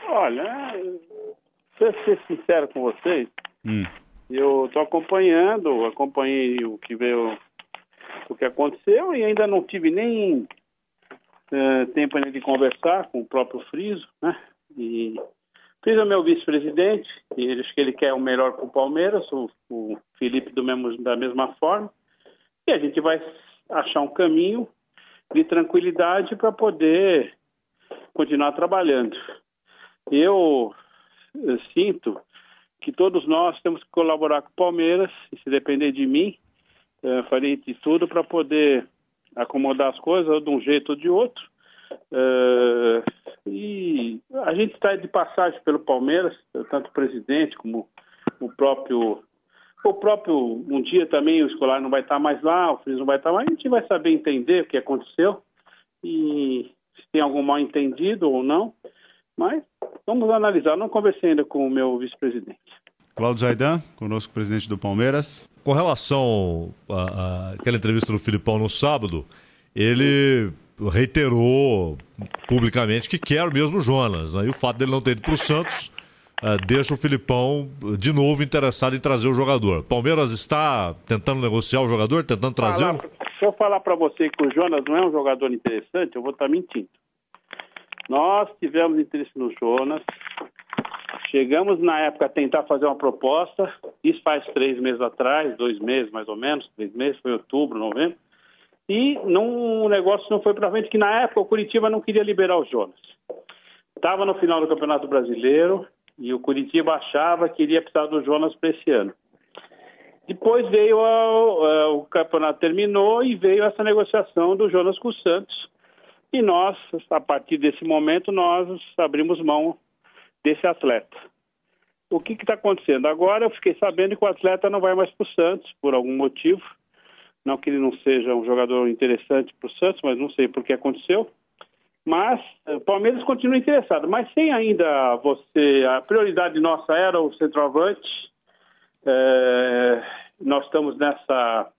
Olha, pra ser sincero com vocês, eu estou acompanhei o que veio, o que aconteceu e ainda não tive nem tempo ainda de conversar com o próprio Friso, né? E Friso é meu vice-presidente, e acho que ele quer o melhor para o Palmeiras, o Felipe da mesma forma, e a gente vai achar um caminho de tranquilidade para poder continuar trabalhando. Eu sinto que todos nós temos que colaborar com o Palmeiras, e se depender de mim, farei de tudo para poder acomodar as coisas ou de um jeito ou de outro. E a gente está de passagem pelo Palmeiras, tanto o presidente como o próprio, um dia também o Scolari não vai estar mais lá, o Friso não vai estar mais, a gente vai saber entender o que aconteceu e se tem algum mal entendido ou não, mas vamos analisar. Não conversei ainda com o meu vice-presidente. Cláudio Zaidan, conosco, presidente do Palmeiras. Com relação àquela entrevista do Filipão no sábado, ele reiterou publicamente que quer mesmo o Jonas, né? E o fato dele não ter ido para o Santos deixa o Filipão de novo interessado em trazer o jogador. Palmeiras está tentando negociar o jogador, tentando trazê-lo? Se eu falar para você que o Jonas não é um jogador interessante, eu vou estar mentindo. Nós tivemos interesse no Jonas, chegamos na época a tentar fazer uma proposta, isso faz 3 meses atrás, 2 meses mais ou menos, 3 meses, foi outubro, novembro, e o negócio não foi para frente, que na época o Curitiba não queria liberar o Jonas. Estava no final do Campeonato Brasileiro e o Curitiba achava que iria precisar do Jonas para esse ano. Depois veio o campeonato terminou e veio essa negociação do Jonas com o Santos. E nós, a partir desse momento, nós abrimos mão desse atleta. O que está acontecendo? Agora eu fiquei sabendo que o atleta não vai mais para o Santos, por algum motivo. Não que ele não seja um jogador interessante para o Santos, mas não sei por que aconteceu. Mas o Palmeiras continua interessado. Mas sem ainda a prioridade nossa era o centroavante. Nós estamos nessa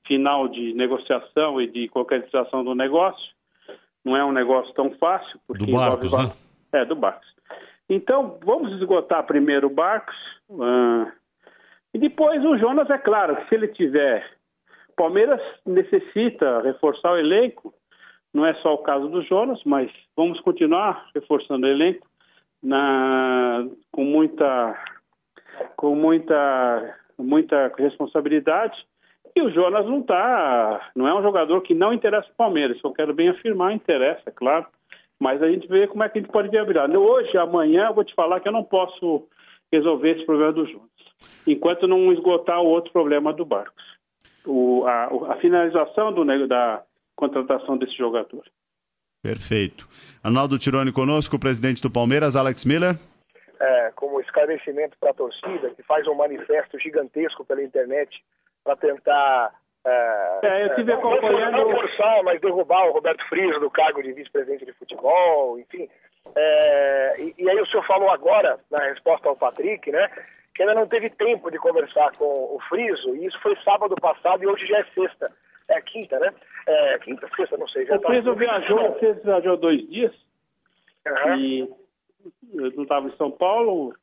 final de negociação e de concretização do negócio. Não é um negócio tão fácil. Porque do Barcos, né? Do Barcos. Então, vamos esgotar primeiro o Barcos. E depois o Jonas, é claro, que se ele tiver... Palmeiras necessita reforçar o elenco. Não é só o caso do Jonas, mas vamos continuar reforçando o elenco com muita responsabilidade. E o Jonas não é um jogador que não interessa o Palmeiras. Eu quero bem afirmar, interessa, claro. Mas a gente vê como é que a gente pode viabilizar. Hoje, amanhã, eu vou te falar que eu não posso resolver esse problema do Jonas, enquanto não esgotar o outro problema do Barcos. A finalização da contratação desse jogador. Perfeito. Arnaldo Tironi conosco, o presidente do Palmeiras, Alex Miller. Como esclarecimento para a torcida, que faz um manifesto gigantesco pela internet para tentar eu estive acompanhando... não forçar, mas derrubar o Roberto Friso do cargo de vice-presidente de futebol, enfim. E aí o senhor falou agora, na resposta ao Patrick, né, que ainda não teve tempo de conversar com o Friso, e isso foi sábado passado e hoje já é sexta. É quinta, né? Quinta, sexta, não sei. O Friso viajou 2 dias, e eu não estava em São Paulo,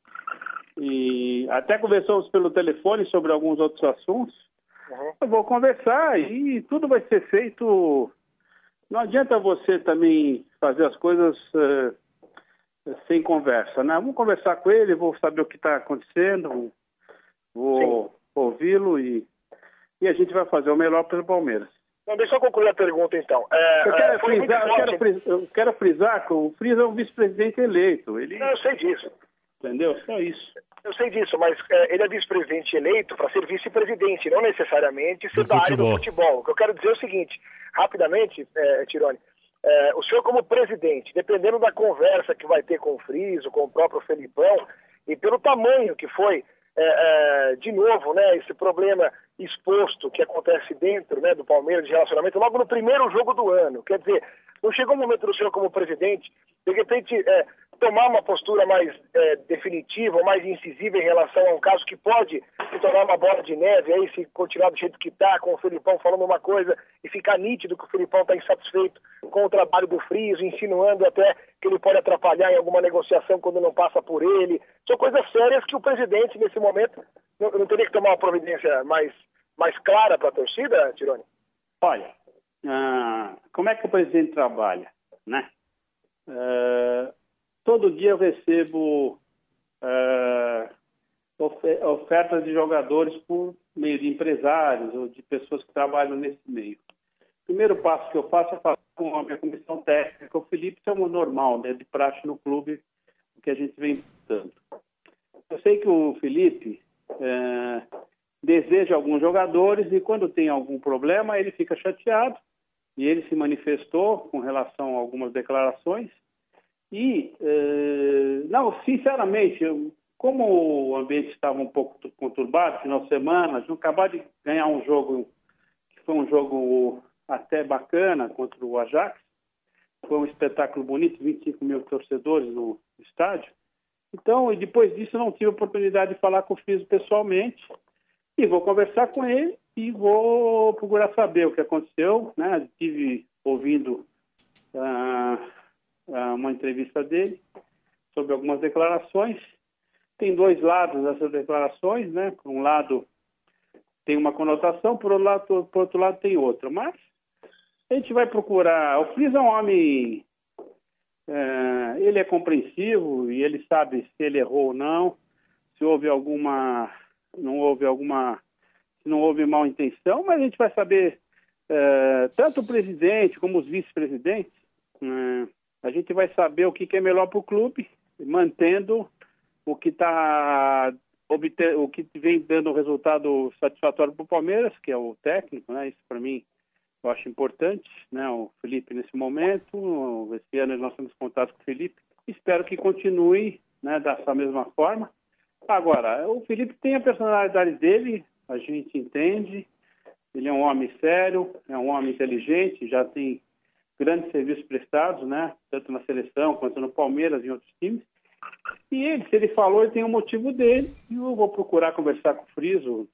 e até conversamos pelo telefone sobre alguns outros assuntos. Eu vou conversar e tudo vai ser feito. Não adianta você também fazer as coisas sem conversa, né? Vamos conversar com ele, vou saber o que está acontecendo, vou ouvi-lo e a gente vai fazer o melhor pelo Palmeiras. Não, deixa eu concluir a pergunta, então. Eu quero frisar que o Friso é um vice-presidente eleito. Não, eu sei disso. Entendeu? Só isso. Eu sei disso, mas ele é vice-presidente eleito para ser vice-presidente, não necessariamente ser da área do futebol. O que eu quero dizer é o seguinte, rapidamente, Tironi, o senhor como presidente, dependendo da conversa que vai ter com o Friso, com o próprio Felipão, e pelo tamanho que foi, de novo, né, esse problema exposto que acontece dentro, né, do Palmeiras de relacionamento, logo no primeiro jogo do ano, quer dizer, Não chegou o momento do senhor como presidente, de repente, tomar uma postura mais definitiva, mais incisiva em relação a um caso que pode se tornar uma bola de neve, aí se continuar do jeito que está, com o Felipão falando uma coisa e ficar nítido que o Felipão está insatisfeito com o trabalho do Friso, insinuando até que ele pode atrapalhar em alguma negociação quando não passa por ele. São coisas sérias que o presidente, nesse momento, não teria que tomar uma providência mais clara para a torcida, Tironi? Olha, como é que o presidente trabalha, né? Todo dia eu recebo ofertas de jogadores por meio de empresários ou de pessoas que trabalham nesse meio. O primeiro passo que eu faço é falar com a minha comissão técnica. O Felipe, isso é um normal, né, de praxe no clube, o que a gente vem dando. Eu sei que o Felipe deseja alguns jogadores e quando tem algum problema ele fica chateado e ele se manifestou com relação a algumas declarações. E, sinceramente, como o ambiente estava um pouco conturbado, final de semana, tinha acabado de ganhar um jogo, que foi um jogo até bacana contra o Ajax, foi um espetáculo bonito, 25 mil torcedores no estádio. Então, e depois disso, não tive a oportunidade de falar com o Friso pessoalmente, e vou conversar com ele e vou procurar saber o que aconteceu, né? Estive ouvindo uma entrevista dele sobre algumas declarações. Tem dois lados dessas declarações, né? Por um lado tem uma conotação, por outro lado tem outra. Mas a gente vai procurar. O Friso é um homem, ele é compreensivo e ele sabe se ele errou ou não, se houve não houve mal intenção, mas a gente vai saber, tanto o presidente como os vice-presidentes, a gente vai saber o que é melhor para o clube, mantendo o que vem dando um resultado satisfatório para o Palmeiras, que é o técnico, né? Isso para mim eu acho importante, né? O Felipe nesse momento, esse ano nós temos contato com o Felipe, espero que continue, né, dessa mesma forma. Agora, o Felipe tem a personalidade dele, a gente entende, ele é um homem sério, é um homem inteligente, já tem grandes serviços prestados, né? Tanto na seleção quanto no Palmeiras e em outros times. E ele, se ele falou, ele tem um motivo dele. E eu vou procurar conversar com o Friso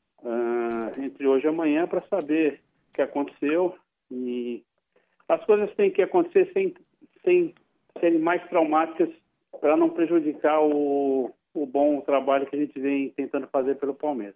entre hoje e amanhã para saber o que aconteceu. E as coisas têm que acontecer sem serem mais traumáticas para não prejudicar o bom trabalho que a gente vem tentando fazer pelo Palmeiras.